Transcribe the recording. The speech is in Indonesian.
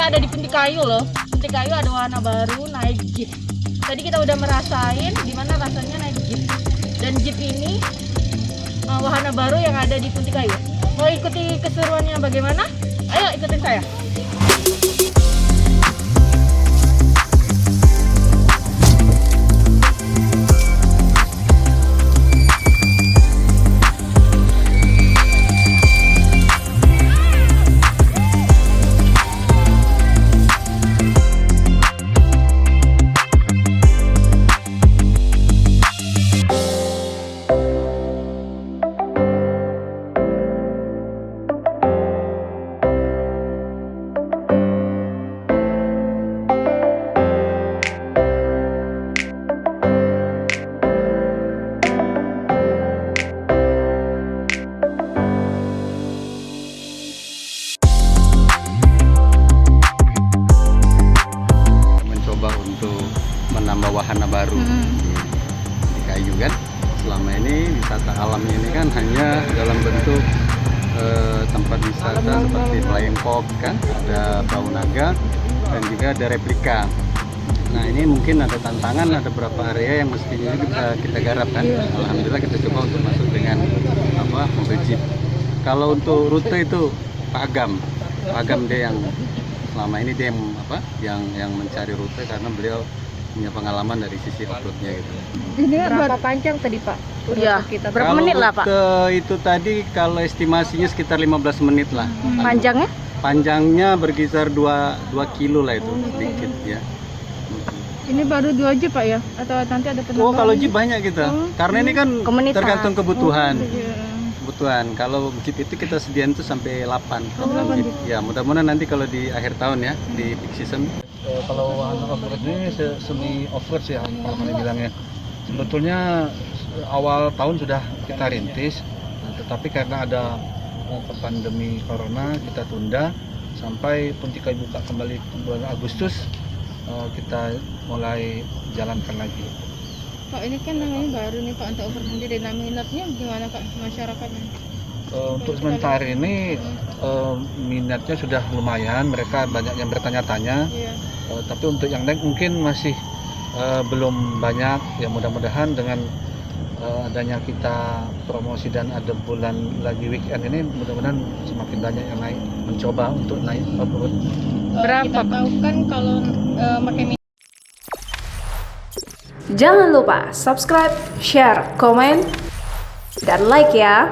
kita ada di Punti Kayu loh. Punti Kayu ada wahana baru naik jeep. Tadi kita udah merasain gimana rasanya naik jeep. Dan jeep ini wahana baru yang ada di Punti Kayu. Mau ikuti keseruannya bagaimana? Ayo ikutin saya. Menambah wahana baru di Kayu kan. Selama ini wisata alamnya ini kan hanya dalam bentuk tempat wisata seperti Flying Fox kan, ada perahu naga dan juga ada replika. Nah ini mungkin ada tantangan, ada beberapa area yang mestinya kita garap kan. Alhamdulillah kita coba untuk masuk dengan mobil jeep. Kalau untuk rute itu Pak Agam dia yang selama ini dia yang mencari rute karena beliau punya pengalaman dari sisi off-roadnya gitu. Ini berapa panjang tadi Pak? Iya, kita berapa menit lah Pak? Itu tadi kalau estimasinya sekitar 15 menit lah. Panjangnya? Panjangnya berkisar 2 kilo lah itu, sedikit ya. Ini baru 2 jeep Pak ya? Atau nanti ada penambahan? Oh kalau jeep banyak kita, karena ini kan komunitas. tergantung kebutuhan. Iya. Kalau jeep itu kita sediain tuh sampai 8 jeep. jeep. Ya mudah-mudahan nanti kalau di akhir tahun ya, di peak season. Kalau wahana off-road ini semi off-road sih kalau bilangnya. Sebetulnya awal tahun sudah kita rintis, tetapi karena ada pandemi corona kita tunda sampai Punti Kayu buka kembali bulan Agustus, kita mulai jalankan lagi. Pak ini kan namanya baru nih Pak untuk off-road sendiri. Nah minatnya gimana Pak masyarakatnya? Untuk sementara ini minatnya sudah lumayan, mereka banyak yang bertanya-tanya. Iya. Tapi untuk yang naik mungkin masih belum banyak. Ya mudah-mudahan dengan adanya kita promosi dan ada bulan lagi weekend ini, mudah-mudahan semakin banyak yang naik mencoba untuk naik off-road. Berapa kita tahu kan kalau pakai Jangan lupa subscribe, share, komen, dan like ya.